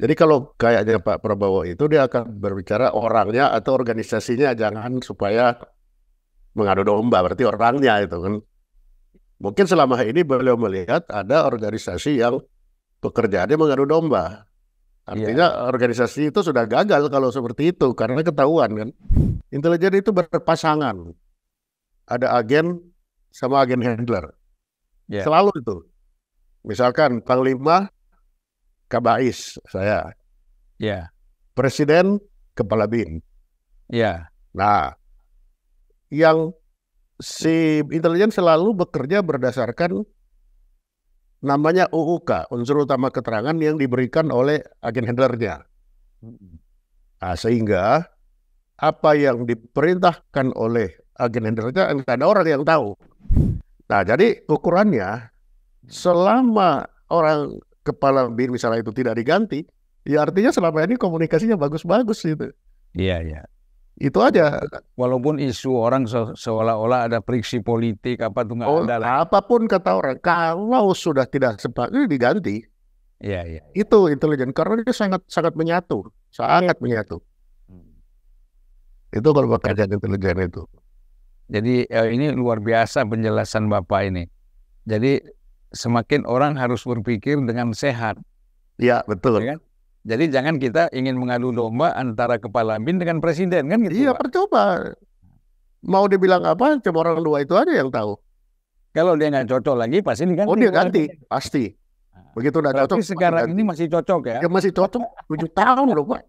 Jadi kalau kayaknya Pak Prabowo itu dia akan berbicara orangnya atau organisasinya, jangan supaya mengadu domba, berarti orangnya itu kan. Mungkin selama ini beliau melihat ada organisasi yang pekerjaannya mengadu domba. Iya, Artinya organisasi itu sudah gagal kalau seperti itu karena ketahuan kan. Intelijen itu berpasangan. Ada agen sama agen handler. iya, Selalu itu. Misalkan Panglima Kabais saya, iya, Presiden Kepala BIN. iya. Nah, yang si intelijen selalu bekerja berdasarkan namanya UUK, unsur utama keterangan yang diberikan oleh agen handlernya. Nah, sehingga apa yang diperintahkan oleh agen handlernya nggak ada orang yang tahu. Nah, jadi ukurannya selama orang kepala BIN misalnya itu tidak diganti, ya artinya selama ini komunikasinya bagus-bagus gitu. Iya, iya. Itu aja. Walaupun isu orang seolah-olah ada friksi politik apa tuh nggak Oh, ada lah. apapun kata orang, kalau sudah tidak sepakat diganti, Iya, iya. itu intelijen karena dia sangat sangat menyatu, sangat menyatu. Itu kalau pekerjaan intelijen itu. Jadi ini luar biasa penjelasan Bapak ini. Jadi semakin orang harus berpikir dengan sehat, Iya, ya betul. kan? Jadi jangan kita ingin mengadu domba antara kepala BIN dengan presiden kan gitu, Iya, Pak. percoba. Mau dibilang apa, cuma orang dua itu aja yang tahu. Kalau dia nggak cocok lagi pasti Oh, diganti dia kepala ganti, BIN. pasti. Nah, Begitu udah berarti cocok, pasti sekarang ganti. ini masih cocok ya? Ya masih cocok, 7 tahun loh, Pak.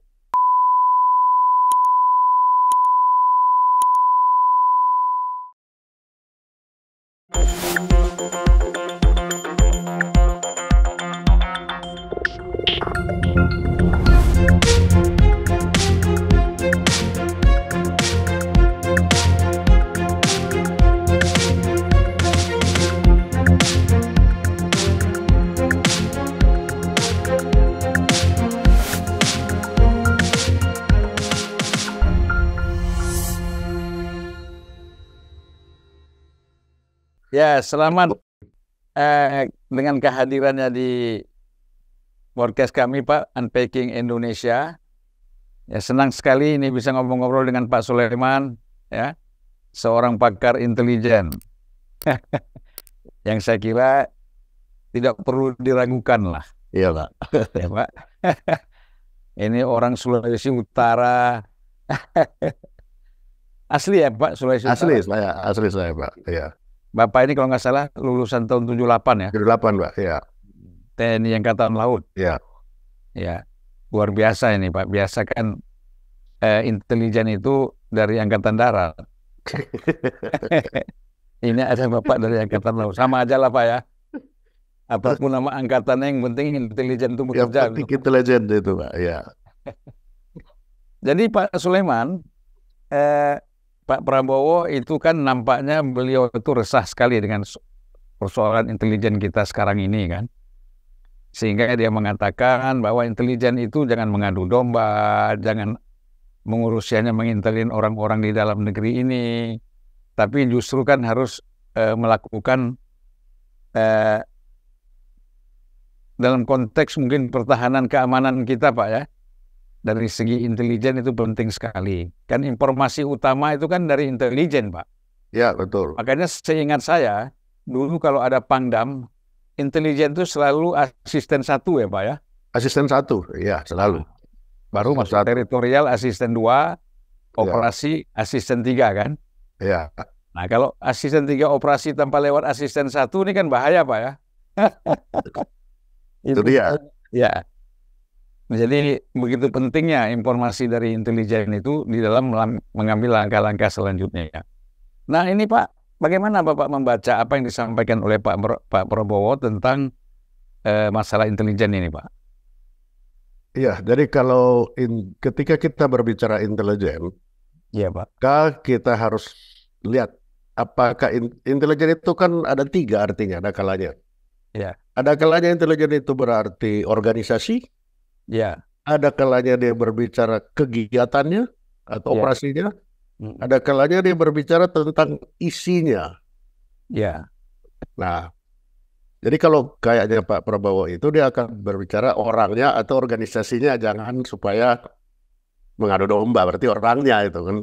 Ya, selamat dengan kehadirannya di podcast kami, Pak, Unpacking Indonesia. Ya, senang sekali ini bisa ngobrol-ngobrol dengan Pak Sulaiman, ya, seorang pakar intelijen yang saya kira tidak perlu diragukan lah, Iya, Pak. ya Pak. Ini orang Sulawesi Utara, asli ya Pak, Sulawesi Utara. Asli saya, Pak. Iya. Bapak ini kalau nggak salah lulusan tahun 78 ya, 78, Pak. Iya. TNI Angkatan Laut. Iya. Ya, luar biasa ini Pak. Biasa kan intelijen itu dari Angkatan Darat. Ini ada Bapak dari Angkatan Laut. Sama aja lah Pak ya. Apapun nama angkatannya yang penting intelijen itu Yang bekerja. penting intelijen itu, Pak. Iya. Jadi Pak Sulaiman, Pak Prabowo itu kan nampaknya beliau itu resah sekali dengan persoalan intelijen kita sekarang ini kan. Sehingga dia mengatakan bahwa intelijen itu jangan mengadu domba, jangan mengurusiannya mengintelin orang-orang di dalam negeri ini, tapi justru kan harus melakukan dalam konteks mungkin pertahanan keamanan kita Pak ya, dari segi intelijen itu penting sekali. Kan informasi utama itu kan dari intelijen Pak. Ya, betul. Makanya seingat saya, dulu kalau ada Pangdam, intelijen itu selalu asisten 1 ya Pak ya. Asisten 1, ya selalu. Baru masuk teritorial asisten 2, operasi asisten 3 kan. Ya. Nah kalau asisten 3 operasi tanpa lewat asisten 1 ini kan bahaya Pak ya. Itu dia. Ya. Jadi begitu pentingnya informasi dari intelijen itu di dalam mengambil langkah-langkah selanjutnya ya. Nah ini Pak, bagaimana Bapak membaca apa yang disampaikan oleh Pak Prabowo tentang masalah intelijen ini Pak? Iya, jadi kalau ketika kita berbicara intelijen, Iya Pak. kita harus lihat apakah intelijen itu kan ada 3 artinya, ada kalanya. Ya. Ada kalanya intelijen itu berarti organisasi, Ya. ada kalanya dia berbicara kegiatannya atau operasinya, ada kalanya dia berbicara tentang isinya. Ya. Nah, Jadi kalau kayaknya Pak Prabowo itu dia akan berbicara orangnya atau organisasinya, jangan supaya mengadu domba. Berarti orangnya itu kan,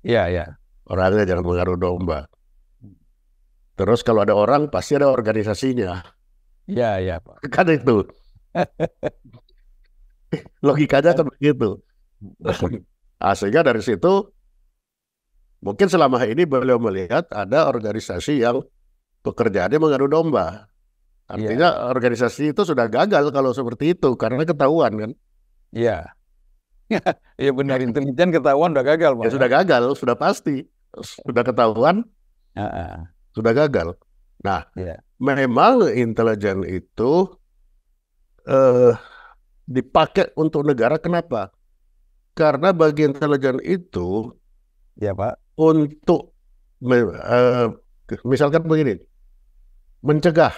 Iya, iya. orangnya jangan mengadu domba. Terus kalau ada orang pasti ada organisasinya. Iya, iya, Pak. Kan itu logikanya kan begitu. Sehingga dari situ mungkin selama ini beliau melihat ada organisasi yang pekerjaannya mengadu domba. Artinya organisasi itu sudah gagal kalau seperti itu karena ketahuan kan. Iya. Iya benar, intelijen ketahuan udah gagal, Pak. Ya sudah gagal, sudah pasti. Sudah ketahuan, sudah gagal. Nah, memang intelijen itu dipakai untuk negara. Kenapa? Karena bagi intelijen itu Ya, Pak. untuk misalkan begini, mencegah.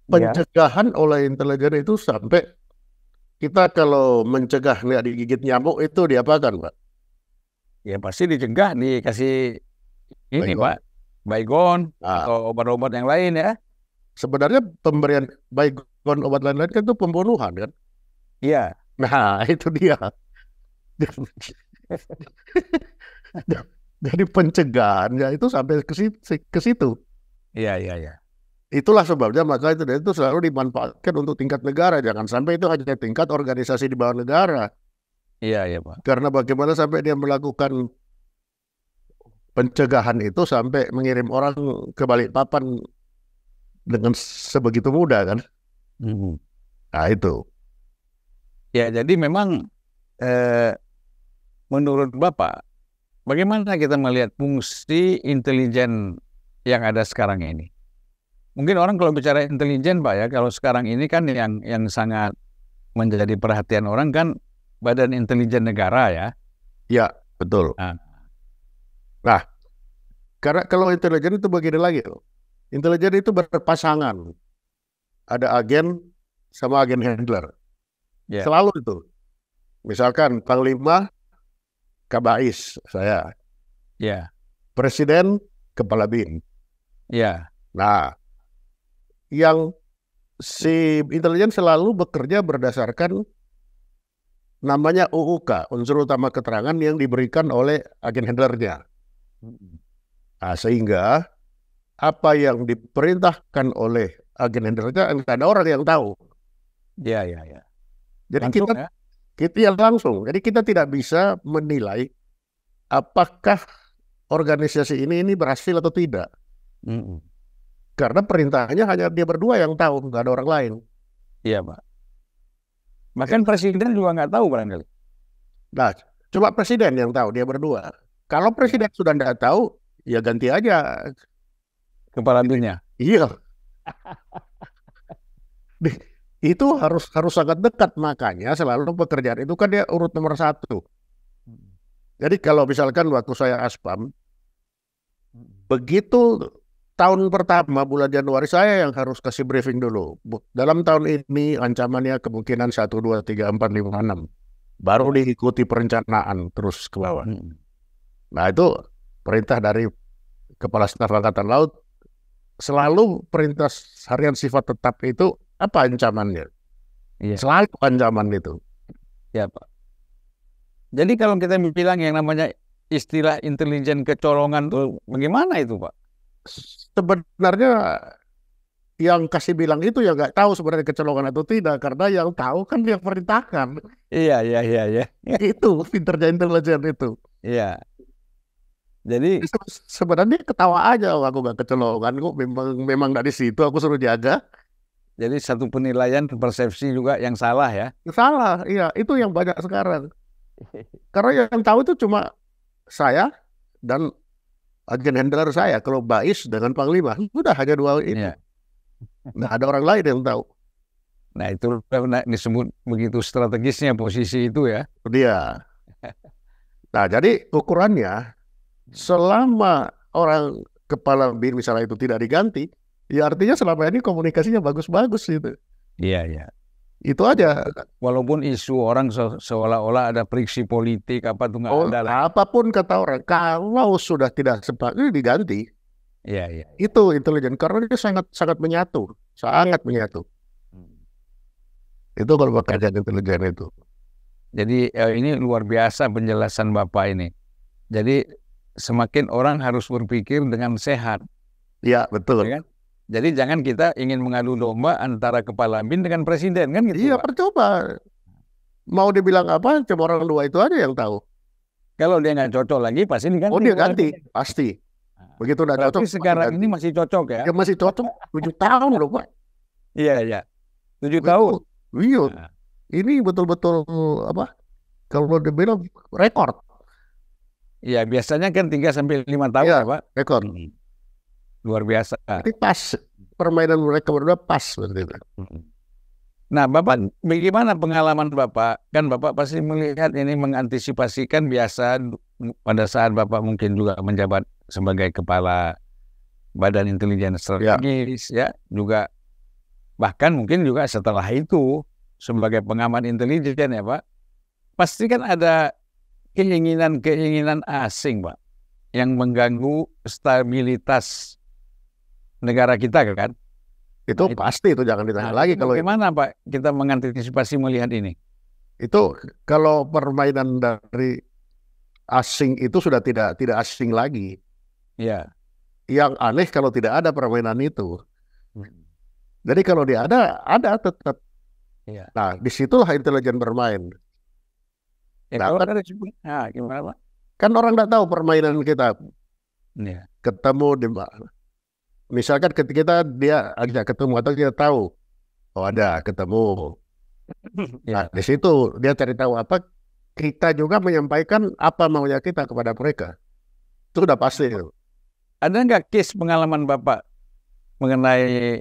Pencegahan oleh intelijen itu sampai kita kalau mencegah nggak digigit nyamuk itu diapakan, Pak? Ya pasti dicegah, dikasih ini, Baygon. Pak, baygon atau obat-obat yang lain ya. Sebenarnya pemberian baygon, obat lain-lain kan itu pembunuhan kan? Iya. Nah, itu dia. Jadi pencegahannya itu sampai ke situ. Iya, iya, iya. Itulah sebabnya maka itu selalu dimanfaatkan untuk tingkat negara. Jangan sampai itu hanya tingkat organisasi di bawah negara. Iya, iya, Pak. Karena bagaimana sampai dia melakukan pencegahan itu sampai mengirim orang ke Balikpapan dengan sebegitu mudah kan? Nah itu. Ya jadi memang menurut Bapak, bagaimana kita melihat fungsi intelijen yang ada sekarang ini? Mungkin orang kalau bicara intelijen, Pak ya, kalau sekarang ini kan yang sangat menjadi perhatian orang kan Badan Intelijen Negara ya. Ya, betul. Nah, karena kalau intelijen itu begini lagi, intelijen itu berpasangan. Ada agen sama agen handler. Selalu itu. Misalkan Panglima Kabais saya. Presiden Kepala BIN. Nah, yang si intelijen selalu bekerja berdasarkan namanya UUK, unsur utama keterangan yang diberikan oleh agen handlernya. Nah, sehingga apa yang diperintahkan oleh agen handlernya nggak ada orang yang tahu. Iya. Jadi kita langsung. Jadi kita tidak bisa menilai apakah organisasi ini berhasil atau tidak. Karena perintahnya hanya dia berdua yang tahu, nggak ada orang lain. Iya, Pak. Bahkan presiden juga nggak tahu barangkali. Nah, cuma presiden yang tahu, dia berdua. Kalau presiden sudah nggak tahu, ya ganti aja kepala BIN-nya. Iya. Itu harus sangat dekat, makanya selalu pekerjaan itu kan dia urut nomor 1. Jadi kalau misalkan waktu saya Aspam, begitu tahun pertama bulan Januari saya yang harus kasih briefing dulu. Dalam tahun ini ancamannya kemungkinan 1, 2, 3, 4, 5, 6. Baru diikuti perencanaan terus ke bawah. Nah itu perintah dari Kepala Staf Angkatan Laut. Selalu perintah harian sifat tetap itu apa ancamannya? Selalu ancaman itu. Ya, Pak. Jadi kalau kita bilang yang namanya istilah intelijen kecolongan itu bagaimana itu, Pak? Sebenarnya yang kasih bilang itu ya nggak tahu sebenarnya kecolongan atau tidak, karena yang tahu kan yang perintahkan. Iya. Itu pinternya intelijen itu. Iya. Jadi sebenarnya ketawa aja, aku nggak kecolongan kok, memang dari situ aku suruh jaga. Jadi satu penilaian persepsi juga yang salah ya? Salah, iya itu yang banyak sekarang. Karena yang tahu itu cuma saya dan agen handler saya. Kalau Bais dengan Panglima, udah hanya 2 itu. Nggak ada orang lain yang tahu. Nah itu disebut begitu strategisnya posisi itu ya. Dia. Nah jadi ukurannya, selama orang kepala BIN misalnya itu tidak diganti, ya artinya selama ini komunikasinya bagus-bagus gitu. Iya. Itu aja. Walaupun isu orang seolah-olah ada friksi politik apa tuh nggak ada lah. Apapun kata orang, kalau sudah tidak sepakat diganti. Iya, iya. Itu intelijen karena dia sangat sangat menyatu, sangat menyatu. Itu kalau pekerjaan intelijen itu. Jadi ini luar biasa penjelasan Bapak ini. Jadi semakin orang harus berpikir dengan sehat, Iya, betul. ya kan? Jadi jangan kita ingin mengadu domba antara kepala BIN dengan presiden, kan gitu, Iya, Pak. percoba. Mau dibilang apa, cuma orang dua itu aja yang tahu. Kalau dia nggak cocok lagi, pasti diganti. Oh, dia ganti, pasti. Begitu udah Berarti cocok, sekarang ganti. ini masih cocok ya? Ya masih cocok 7 tahun loh, Pak. Iya, iya. 7 Betul. tahun. Iya. Nah, Ini betul-betul apa? Kalau dibilang rekor. iya, biasanya kan 3 sampai 5 tahun Iya, ya, Pak. rekor. Luar biasa. Ini pas permainan mereka berdua pas seperti itu. Nah, Bapak, bagaimana pengalaman Bapak? Kan Bapak pasti melihat ini mengantisipasikan biasa pada saat Bapak mungkin juga menjabat sebagai kepala Badan Intelijen Strategis, ya, juga bahkan mungkin juga setelah itu sebagai pengamat intelijen ya, Pak. Pasti kan ada keinginan-keinginan asing, Pak, yang mengganggu stabilitas negara kita, kan? Itu Nah, pasti, itu jangan ditanya lagi kalau itu. bagaimana Pak kita mengantisipasi melihat ini? Itu kalau permainan dari asing itu sudah tidak asing lagi. Ya. Yang aneh kalau tidak ada permainan itu. Jadi kalau dia ada tetap. Ya. Nah, disitulah intelijen bermain. Ya, Nah, kalau kan, gimana Pak? kan orang tidak tahu permainan kita. Ya. Ketemu di mana. Misalkan ketika dia ajak ketemu atau kita tahu, oh ada ketemu. Nah, Ya. di situ dia cari tahu apa, kita juga menyampaikan apa maunya kita kepada mereka. Itu udah pasti. Ada nggak case pengalaman Bapak mengenai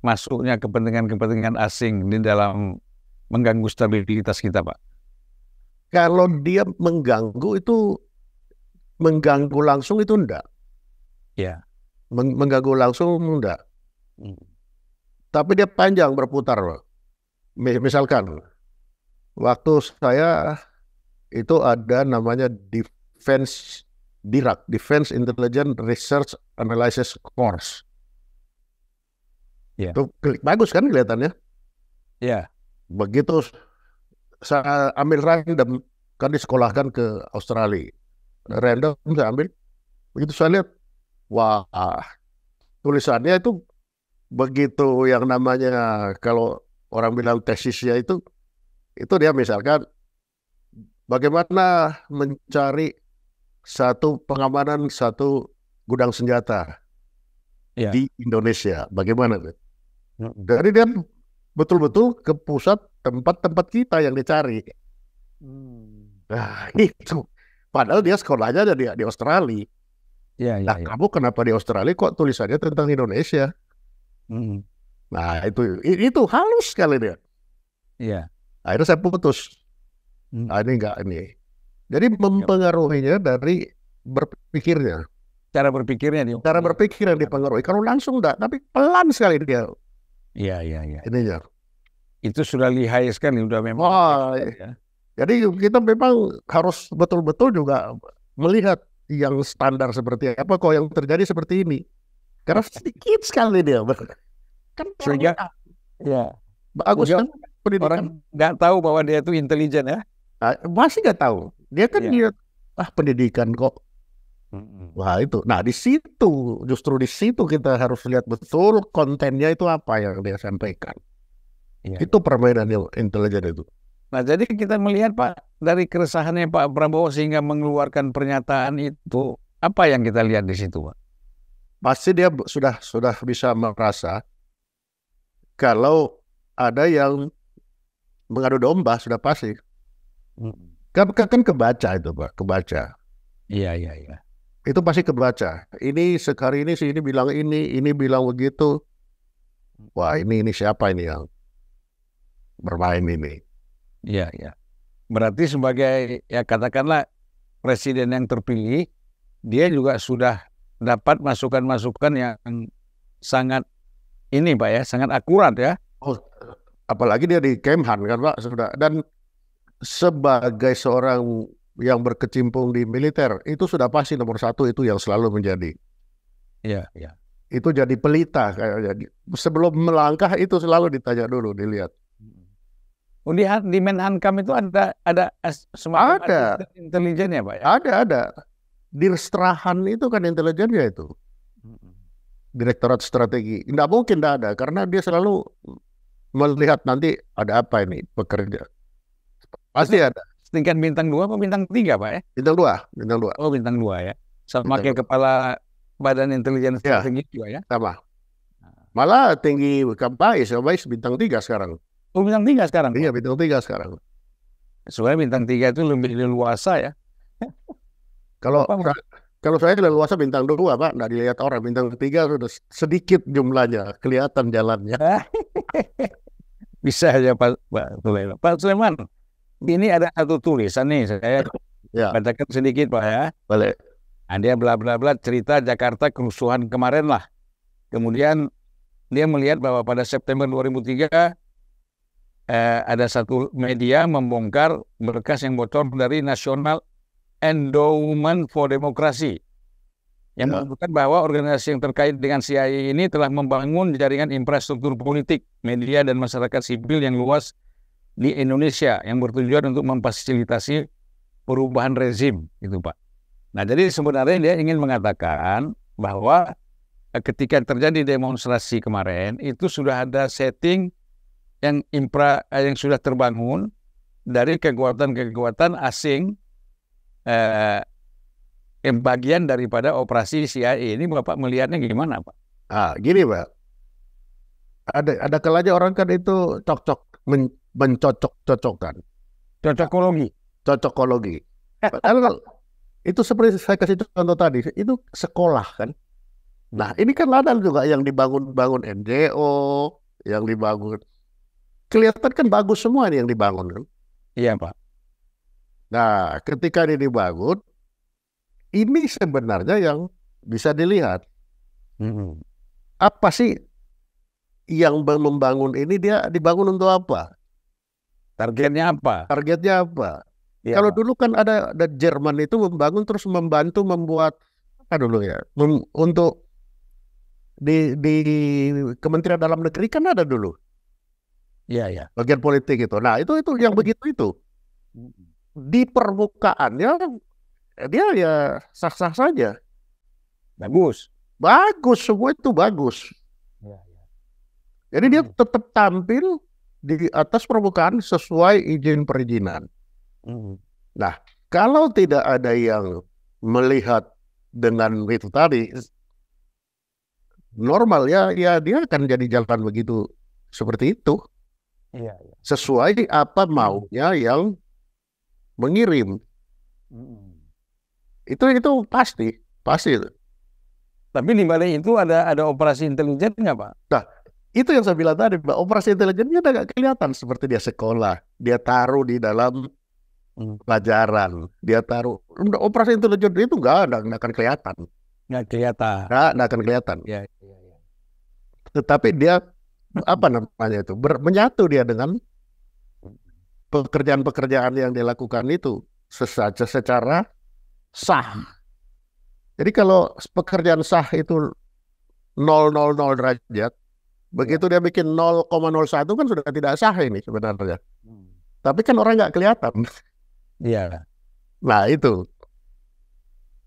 masuknya kepentingan-kepentingan asing di dalam mengganggu stabilitas kita, Pak? Kalau dia mengganggu langsung itu enggak. Ya. Mengganggu langsung enggak. Tapi dia panjang berputar. Misalkan, waktu saya itu ada namanya Defense Intelligence Research Analysis Course. Ya. Itu bagus kan kelihatannya? Ya. Begitu saya ambil random, kan disekolahkan ke Australia. Random saya ambil. Begitu saya lihat, wah, tulisannya itu begitu yang namanya kalau orang bilang tesisnya itu dia misalkan bagaimana mencari satu pengamanan satu gudang senjata di Indonesia, bagaimana? Jadi dia betul-betul ke pusat tempat-tempat kita yang dicari. Nah, itu. Padahal dia sekolahnya ada di Australia. Nah, kamu kenapa di Australia kok tulisannya tentang Indonesia? Nah, itu halus sekali dia. Iya. Akhirnya saya putus. Nah, ini enggak ini. Jadi mempengaruhinya dari berpikirnya. Cara berpikirnya dia. Cara berpikir yang dipengaruhi. Kalau langsung enggak, tapi pelan sekali dia. Iya. Ininya. Itu sudah lihai sekali, udah memang. Ya. Jadi kita memang harus betul-betul juga melihat yang standar seperti apa kok yang terjadi seperti ini. Karena sedikit sekali dia. Kan sehingga ya bagus kan pendidikan. Orang nggak tahu bahwa dia itu intelijen ya. Nah, masih nggak tahu. Dia kan lihat pendidikan kok. Wah itu. Nah justru di situ kita harus lihat betul kontennya itu apa yang dia sampaikan. Itu permainan intelijen itu. Nah jadi kita melihat Pak dari keresahannya Pak Prabowo sehingga mengeluarkan pernyataan itu, apa yang kita lihat di situ Pak? Pasti dia sudah bisa merasa kalau ada yang mengadu domba sudah pasti. Kan kebaca itu Pak, kebaca. Iya. Itu pasti kebaca. Ini sekali ini si ini bilang ini bilang begitu. Wah ini siapa ini yang bermain ini? Iya. Berarti sebagai ya katakanlah presiden yang terpilih, dia juga sudah dapat masukan-masukan yang sangat ini Pak ya, sangat akurat ya. Oh, apalagi dia di Kemhan kan Pak sudah, dan sebagai seorang yang berkecimpung di militer itu sudah pasti nomor satu itu yang selalu menjadi Iya, iya. Itu jadi pelita kayaknya. Sebelum melangkah itu selalu ditanya dulu, dilihat. Oh, di Menhankam itu ada semacam Ada, intelijen ya, Pak ya? ada. Dirstrahan itu kan intelijennya itu. Direktorat Strategi. Nggak mungkin nggak ada, karena dia selalu melihat nanti ada apa ini pekerja. Pasti ada. Tingkat bintang 2 apa bintang 3, Pak ya? Bintang 2, bintang 2. Oh, bintang 2 ya. Sama Bintang kayak 2. kepala Badan Intelijen Ya, Strategi juga ya? sama. Malah tinggi Kabais bintang 3 sekarang. Oh, bintang 3 sekarang, Iya, Pak? bintang 3 sekarang. Soalnya bintang 3 itu lebih leluasa ya. Kalau Bapak kalau saya leluasa bintang 2, Pak, nggak dilihat orang. Bintang 3 sudah sedikit jumlahnya, kelihatan jalannya. bisa aja Pak Sulaiman. Pak Sulaiman, ini ada satu tulisan nih, saya Ya, bacakan sedikit Pak ya. boleh. Nah, dia bla bla bla cerita Jakarta kerusuhan kemarin lah. Kemudian dia melihat bahwa pada September 2003 ada satu media membongkar berkas yang bocor dari National Endowment for Democracy yang Ya. menunjukkan bahwa organisasi yang terkait dengan CIA ini telah membangun jaringan infrastruktur politik, media, dan masyarakat sipil yang luas di Indonesia yang bertujuan untuk memfasilitasi perubahan rezim, gitu Pak. Nah, jadi sebenarnya dia ingin mengatakan bahwa ketika terjadi demonstrasi kemarin itu sudah ada setting yang sudah terbangun dari kekuatan-kekuatan asing yang bagian daripada operasi CIA ini. Bapak melihatnya gimana, Pak? Gini, Pak. Ada kalanya orang kan itu mencocok-cocokkan. Cocokologi. Cocokologi. Padahal itu seperti saya kasih contoh tadi, itu sekolah kan. Nah, ini kan ada juga yang dibangun NGO, yang dibangun. Kelihatan kan bagus semua ini yang dibangun kan. Iya, Pak. Nah, ketika ini dibangun, ini sebenarnya yang bisa dilihat. Apa sih yang membangun ini, dia dibangun untuk apa? Targetnya apa? Targetnya apa? Ya, Kalau Pak. dulu kan ada Jerman itu membangun terus membantu membuat apa dulu ya? Untuk di Kementerian Dalam Negeri kan ada dulu Iya, iya. bagian politik itu. Nah, itu yang begitu itu. Di permukaannya dia ya sah-sah saja. Bagus. Bagus, semua itu bagus. Ya, ya. Jadi dia tetap tampil di atas permukaan sesuai izin perizinan. Nah, kalau tidak ada yang melihat dengan itu tadi, normal ya dia akan jadi jalan begitu seperti itu. Iya, iya. Sesuai apa maunya yang mengirim. Itu pasti. Tapi di balik itu ada operasi intelijen nggak, Pak? Nah, itu yang saya bilang tadi, Mbak. Operasi intelijennya udah nggak kelihatan seperti dia sekolah. Dia taruh di dalam pelajaran. Dia taruh. Operasi intelijen itu nggak akan kelihatan. Nggak kelihatan. Nggak akan kelihatan. Ya, ya, ya. Tetapi dia apa namanya itu menyatu dia dengan pekerjaan-pekerjaan yang dilakukan itu secara sah. Jadi kalau pekerjaan sah itu 000 derajat, begitu dia bikin 0,01 kan sudah tidak sah ini sebenarnya. Tapi kan orang nggak kelihatan. Iya. Nah itu.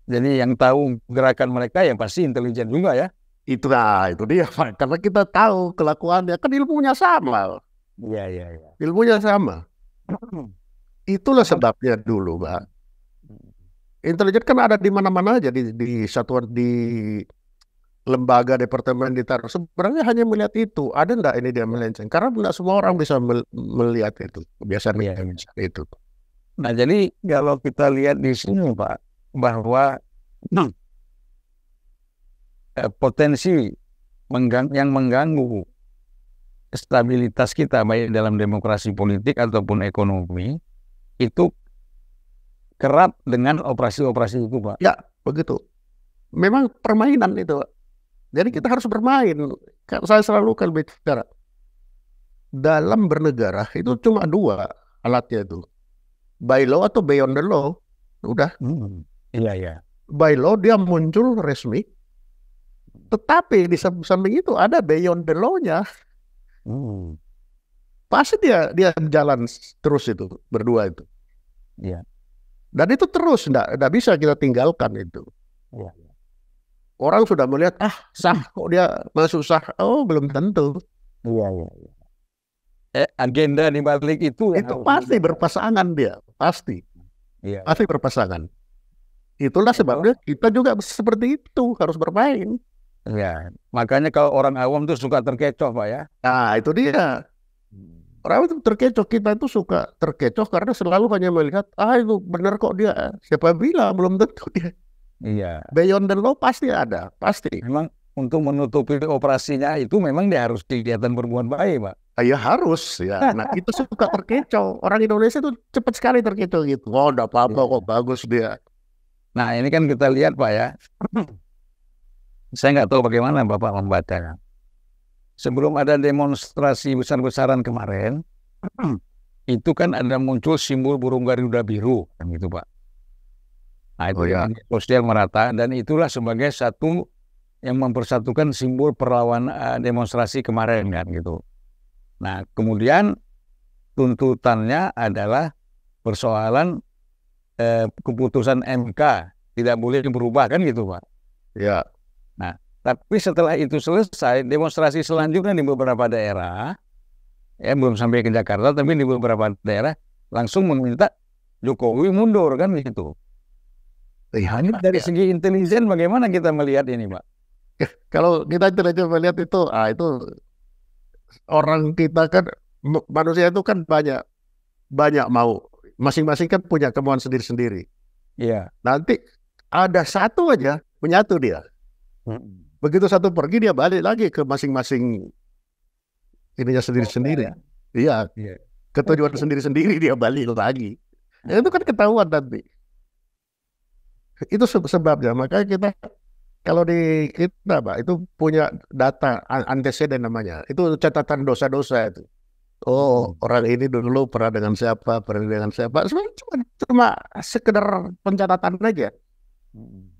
Jadi yang tahu gerakan mereka yang pasti intelijen juga ya. Itu dia, Pak. Karena kita tahu kelakuannya, kan ilmunya sama. Iya, iya, iya. Ilmunya sama. Itulah sebabnya dulu, Pak. Intelijen kan ada di mana-mana aja di satuan, di lembaga, departemen, ditaruh. Sebenarnya hanya melihat itu. Ada enggak ini dia melenceng? Karena enggak semua orang bisa melihat itu. Kebiasaan itu. Nah, jadi kalau kita lihat di sini, Pak, bahwa potensi yang mengganggu stabilitas kita baik dalam demokrasi politik ataupun ekonomi itu kerap dengan operasi-operasi itu, Pak. Ya, begitu. Memang permainan itu. Jadi kita harus bermain. Saya selalu kan bicara dalam bernegara itu cuma 2 alatnya itu. By law atau beyond the law. Udah. Iya, iya. By law dia muncul resmi. Tetapi di samping itu ada beyond the law-nya. Pasti dia jalan terus itu berdua itu. Iya. Dan itu terus enggak bisa kita tinggalkan itu. Iya. Orang sudah melihat sah kok dia masuk sah. Oh, belum tentu. Iya. Agenda di balik itu pasti berpasangan dia, pasti. Iya. Pasti berpasangan. Itulah sebabnya kita juga seperti itu harus bermain. Ya, makanya kalau orang awam tuh suka terkecoh, Pak ya. Nah, itu dia. Orang itu terkecoh, kita itu suka terkecoh karena selalu hanya melihat, itu benar kok dia. Siapa bilang belum tentu dia. Iya. Beyond the law pasti ada, pasti. Memang untuk menutupi operasinya itu memang dia harus kelihatan berbuat baik, Pak. Ya harus ya. Nah, itu suka terkecoh. Orang Indonesia itu cepat sekali terkecoh gitu. Oh, enggak apa-apa kok, bagus dia. Nah, ini kan kita lihat, Pak ya. Saya nggak tahu bagaimana Bapak membacanya. Sebelum ada demonstrasi besar-besaran kemarin, itu kan ada muncul simbol burung Garuda biru, kan gitu, Pak. Nah, itu sosial merata, dan itulah sebagai satu yang mempersatukan simbol perlawanan demonstrasi kemarin, kan gitu. Nah, kemudian tuntutannya adalah persoalan keputusan MK tidak boleh berubah, kan gitu, Pak. Ya. Nah, tapi setelah itu selesai, demonstrasi selanjutnya di beberapa daerah, ya belum sampai ke Jakarta, tapi di beberapa daerah langsung meminta Jokowi mundur, kan gitu. Ini dari segi intelijen bagaimana kita melihat ini, Pak? Kalau kita intelijen melihat itu orang kita kan, manusia itu kan banyak mau, masing-masing kan punya kemauan sendiri-sendiri. Iya. Nanti ada satu aja menyatu dia. Begitu satu pergi, dia balik lagi ke masing-masing ininya sendiri-sendiri. Iya. Ketujuan sendiri-sendiri dia balik lagi. Itu kan ketahuan nanti. Itu sebabnya. Makanya kita kalau di kita, Pak, itu punya data antecedent namanya. Itu catatan dosa-dosa itu. Oh, orang ini dulu pernah dengan siapa, Sebenarnya cuma sekedar pencatatan aja.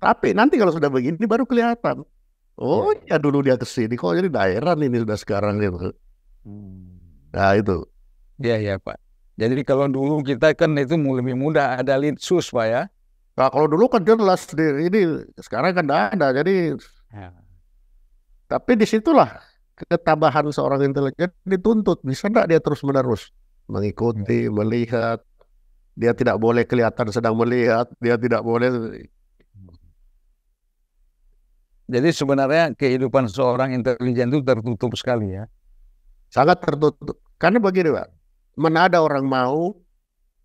Tapi nanti kalau sudah begini baru kelihatan. Oh ya dulu dia kesini, kok jadi daerah ini sudah sekarang gitu. Nah itu. Iya Pak. Jadi kalau dulu kita kan itu lebih mudah, ada litsus, Pak ya. Nah kalau dulu kan jelas ini, sekarang kan tidak ada. Jadi tapi disitulah ketabahan seorang intelijen dituntut. Bisa tidak dia terus-menerus mengikuti, melihat. Dia tidak boleh kelihatan sedang melihat, dia tidak boleh. Jadi sebenarnya kehidupan seorang intelijen itu tertutup sekali ya. Sangat tertutup. Karena begini, Pak. Mana ada orang mau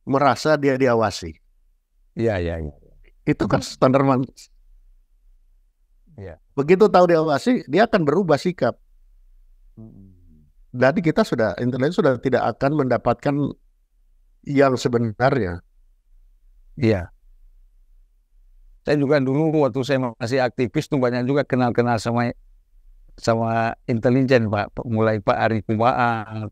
merasa dia diawasi. Iya. Itu kan standar manusia. Iya. Begitu tahu diawasi, dia akan berubah sikap. Jadi kita intelijen sudah tidak akan mendapatkan yang sebenarnya. Iya. Saya juga dulu waktu saya masih aktivis tuh banyak juga kenal-kenal sama intelijen, Pak. Mulai Pak Ari Kumaat.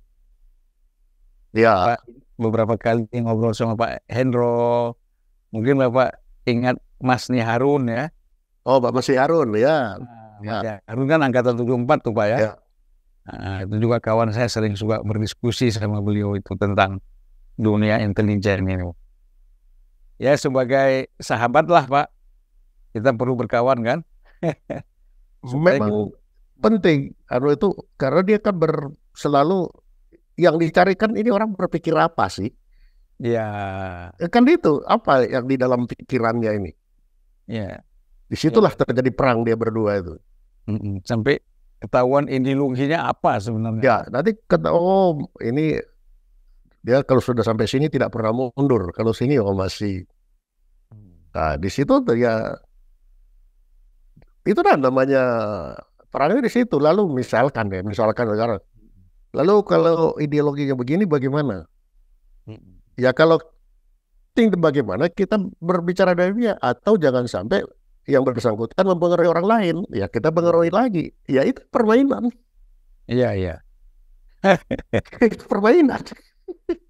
Ya. Pak, beberapa kali ngobrol sama Pak Hendro. Mungkin Bapak ingat Mas Harun ya. Oh, Pak Mas Harun ya. Mas Harun kan angkatan 74 tuh, Pak ya. Nah, itu juga kawan saya sering suka berdiskusi sama beliau itu tentang dunia intelijen ini. Ya sebagai sahabat lah, Pak. Kita perlu berkawan kan. Memang penting itu karena dia kan selalu yang dicarikan ini orang berpikir apa sih? Ya. Kan itu apa yang di dalam pikirannya ini. Ya. Disitulah terjadi perang dia berdua itu. Sampai ketahuan ideologinya apa sebenarnya. Ya, nanti ini dia kalau sudah sampai sini tidak pernah mundur. Kalau sini masih. Nah, di situ ya itu namanya perangnya di situ. Lalu misalkan sekarang. Lalu kalau ideologinya begini bagaimana? Ya kalau bagaimana kita berbicara dari dia, atau jangan sampai yang bersangkutan mempengaruhi orang lain, ya kita pengaruhi lagi. Ya itu permainan. Iya. Itu permainan.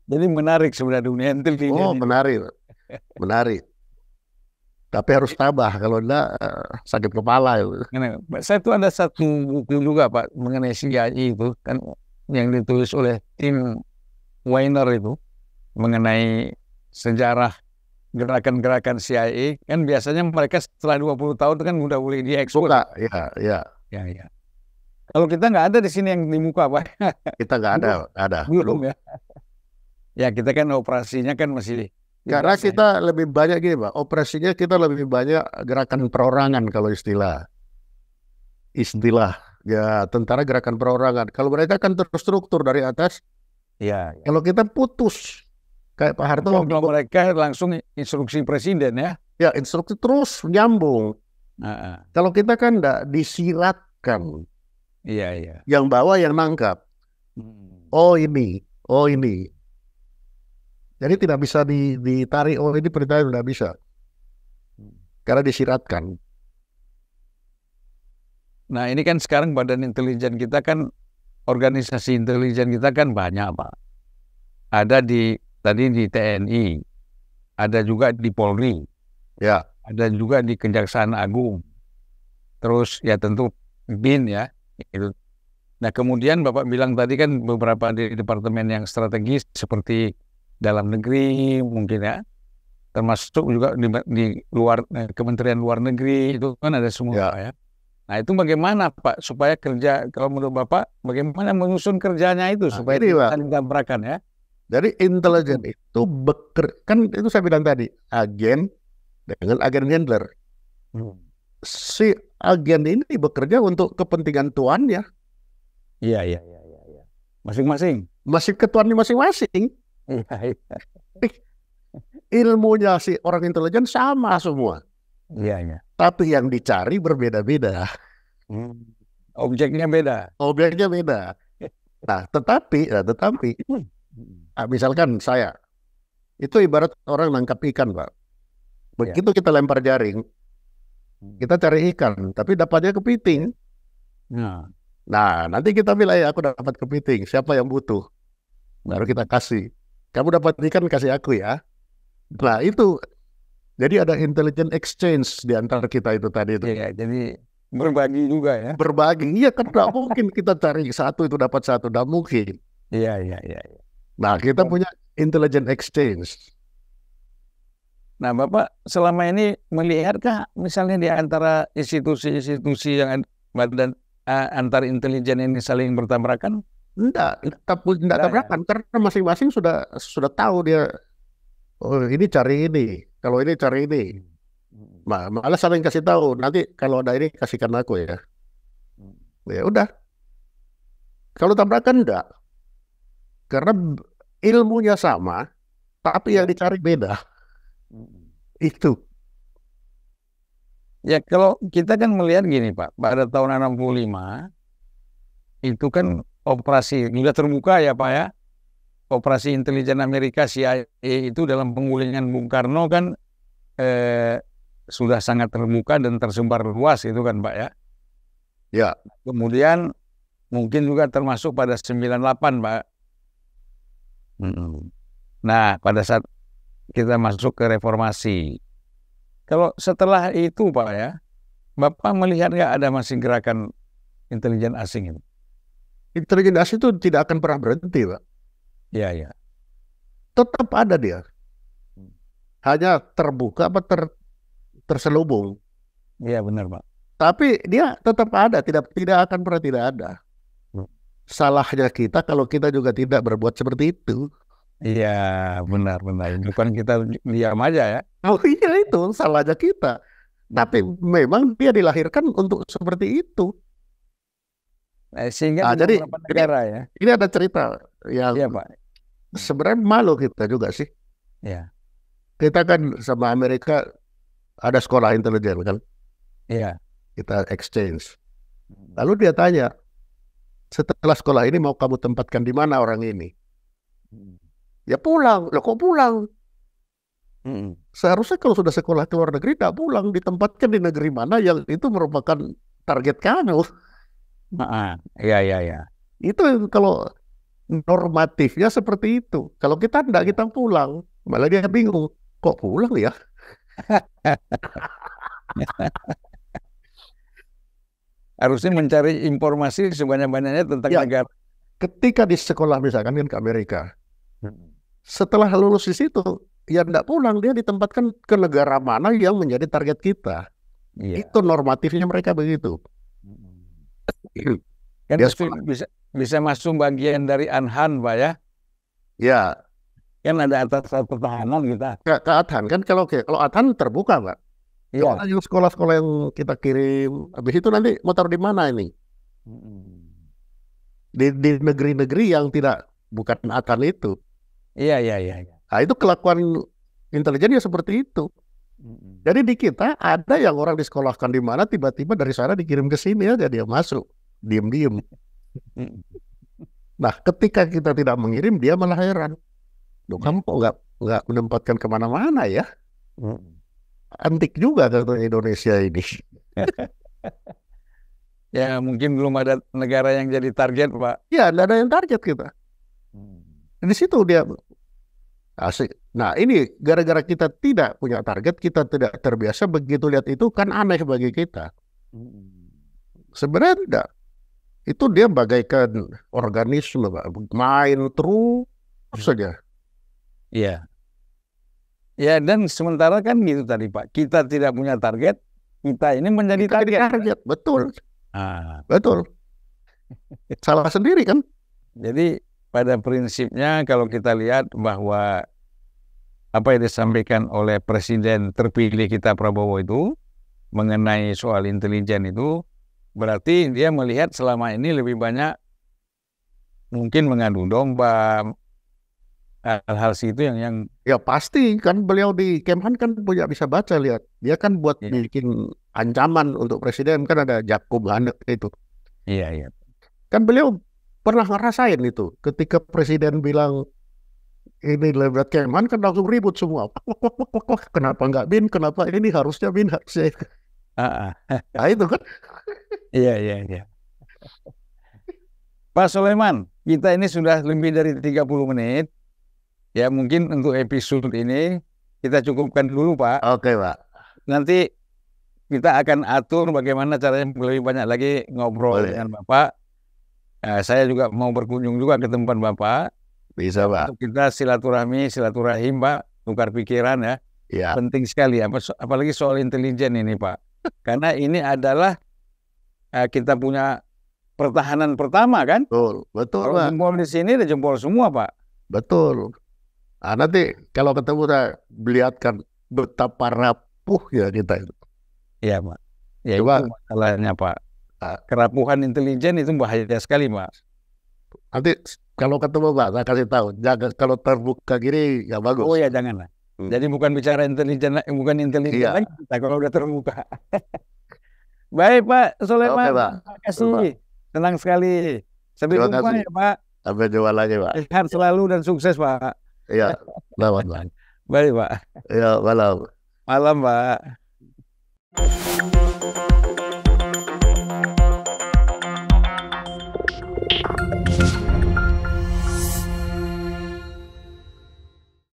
Jadi menarik sebenarnya dunia intelijen. Oh, menarik. Tapi harus tabah, kalau enggak sakit kepala itu. Saya tuh ada satu buku juga Pak mengenai CIA itu kan yang ditulis oleh Tim Weiner itu mengenai sejarah gerakan-gerakan CIA. Kan biasanya mereka setelah 20 tahun itu kan udah boleh diekspor. Suka, ya. Ya. Kalau kita nggak ada di sini yang di muka Pak. Kita nggak ada. Belum ya. Ya kita kan operasinya kan masih. Karena kita lebih banyak gini Pak, operasinya kita lebih banyak gerakan perorangan kalau istilah ya tentara gerakan perorangan. Kalau mereka kan terstruktur dari atas. Ya. Kalau kita putus kayak Pak Harto. Kalau mereka langsung instruksi presiden ya. Ya instruksi terus nyambung. Kalau kita kan enggak disiratkan. Iya. Yang bawah yang nangkap. Oh ini. Jadi tidak bisa ditarik, oh ini perintah tidak bisa. Karena disiratkan. Nah ini kan sekarang badan intelijen kita kan, organisasi intelijen kita kan banyak Pak. Ada tadi di TNI, ada juga di Polri, ya, ada juga di Kejaksaan Agung. Terus ya tentu BIN ya. Itu. Nah kemudian Bapak bilang tadi kan beberapa di departemen yang strategis seperti dalam negeri mungkin ya, termasuk juga di luar Kementerian Luar Negeri itu kan ada semua ya. Pak, ya. Nah itu bagaimana Pak supaya kerja, kalau menurut Bapak bagaimana menyusun kerjanya itu supaya tidak tabrakan ya? Jadi intelijen itu kan itu saya bilang tadi agen dengan agen handler. Si agen ini bekerja untuk kepentingan tuannya. Iya. Masing-masing. Masih ketuannya masing-masing. Iya. Ilmunya si orang intelijen sama semua. Iya. Tapi yang dicari berbeda-beda. Objeknya beda. Nah, tetapi misalkan saya itu ibarat orang nangkap ikan, Pak. Begitu kita lempar jaring, kita cari ikan, tapi dapatnya kepiting. Nah, nanti kita bilang, aku dapat kepiting, siapa yang butuh? Baru kita kasih. Kamu dapat ikan, kasih aku ya. Nah, itu. Jadi ada intelligent exchange di antara kita itu tadi itu. Iya, jadi berbagi juga ya. Berbagi, iya kan tidak mungkin kita cari satu itu dapat satu, tidak mungkin. Iya. Nah, kita punya intelligent exchange. Nah, Bapak selama ini melihatkah misalnya di antara institusi-institusi yang badan antar intelijen ini saling bertabrakan? Enggak tabrakan karena masing-masing sudah tahu dia. Oh, ini cari ini, kalau ini cari ini. Malah saling kasih tahu. Nanti kalau ada ini kasihkan aku ya. Ya udah. Kalau tabrakan enggak. Karena ilmunya sama, tapi yang dicari beda. Itu. Ya kalau kita kan melihat gini Pak, pada tahun 65 itu kan operasi sudah terbuka ya Pak ya. Operasi intelijen Amerika CIA itu dalam penggulingan Bung Karno kan sudah sangat terbuka dan tersebar luas itu kan Pak ya. Ya. Kemudian mungkin juga termasuk pada 98 Pak. Nah pada saat kita masuk ke reformasi. Kalau setelah itu Pak ya, Bapak melihat nggak ada masih gerakan intelijen asing itu? Intelijen asing itu tidak akan pernah berhenti Pak. Iya. Tetap ada dia. Hanya terbuka apa terselubung. Iya benar Pak. Tapi dia tetap ada, tidak akan pernah tidak ada. Salahnya kita kalau kita juga tidak berbuat seperti itu. Iya benar. Bukan kita diam aja ya. Oh iya itu salahnya kita. Tapi memang dia dilahirkan untuk seperti itu. Sehingga jadi negara ya. Ini ada cerita yang Pak. Sebenarnya malu kita juga sih. Iya. Kita kan sama Amerika ada sekolah intelijen kan. Iya. Kita exchange. Lalu dia tanya, setelah sekolah ini mau kamu tempatkan di mana orang ini? Ya pulang. Loh kok pulang? Seharusnya kalau sudah sekolah ke luar negeri tidak pulang, ditempatkan di negeri mana yang itu merupakan target kamu. Iya. Itu kalau normatifnya seperti itu. Kalau kita tidak, kita pulang. Malah dia bingung, kok pulang ya? Harusnya mencari informasi sebanyak-banyaknya tentang Ya, negara. ketika di sekolah misalkan kan ke Amerika, setelah lulus di situ, ya tidak pulang, dia ditempatkan ke negara mana yang menjadi target kita. Iya. Itu normatifnya mereka begitu. Kan Dia pasti bisa masuk bagian dari Anhan, Pak ya. Ya, Kan ada atas pertahanan kita. ke Adhan kan kalau Adhan terbuka, Pak. Iya. Kalau yang sekolah-sekolah yang kita kirim, habis itu nanti mau taruh di mana ini? Di negeri-negeri yang bukan Adhan itu. Iya. Nah, itu kelakuan intelijen ya seperti itu. Jadi di kita ada yang orang disekolahkan di mana, tiba-tiba dari sana dikirim ke sini aja dia masuk, diem-diem. Nah, ketika kita tidak mengirim, dia malah heran. Loh, kamu kok nggak menempatkan kemana-mana ya? Antik juga kata Indonesia ini. Ya mungkin belum ada negara yang jadi target, Pak. Ya, tidak ada yang target kita. Di situ dia asik. Nah, ini gara-gara kita tidak punya target, kita tidak terbiasa, begitu lihat itu kan aneh bagi kita. Sebenarnya tidak. Itu dia bagaikan organisme, Pak. Main terus saja. Iya. Ya, dan sementara kan gitu tadi, Pak. Kita tidak punya target, kita ini menjadi target. Betul. Betul. Salah sendiri kan? Jadi pada prinsipnya kalau kita lihat bahwa apa yang disampaikan oleh Presiden terpilih kita Prabowo itu mengenai soal intelijen itu berarti dia melihat selama ini lebih banyak mungkin mengadu domba, hal-hal situ yang ya pasti kan beliau di Kemhan kan bisa baca, lihat dia kan buat bikin ancaman untuk presiden kan, ada Jakub Hanek itu. Iya. Kan beliau pernah ngerasain itu ketika presiden bilang ini lewat Kemhan kan langsung ribut semua. Kenapa nggak bin? Kenapa ini harusnya bin? Harusnya. Nah itu kan. Iya. Pak Soleman, kita ini sudah lebih dari 30 menit. Ya mungkin untuk episode ini kita cukupkan dulu, Pak. Oke, Pak. Nanti kita akan atur bagaimana caranya lebih banyak lagi ngobrol dengan Bapak. Saya juga mau berkunjung juga ke tempat Bapak. Bisa, Pak. Untuk kita silaturahim, Pak, tukar pikiran ya. Ya. Penting sekali, apalagi soal intelijen ini, Pak. Karena ini adalah kita punya pertahanan pertama kan? Betul, kalau Pak. Jempol di sini ada jempol semua, Pak. Betul. Nah, nanti kalau ketemu saya lihatkan betapa rapuhnya kita itu. Iya, Pak. Ya Coba, itu masalahnya, Pak. Kerapuhan intelijen itu bahaya sekali, Pak. Nanti kalau ketemu Pak, saya kasih tahu. Jangan kalau terbuka gini ya bagus. Oh ya, janganlah. Jadi bukan bicara intelijen, bukan intelijen lagi kita kalau udah terbuka. Baik, Pak Soleman. Oke, Pak. Terima kasih. Senang sekali. Sampai jumpa ya, Pak. Sampai jumpa lagi, Pak. Sehat selalu dan sukses, Pak. Iya, selamat, Pak. Baik, Pak. Iya, malam. Malam, Pak.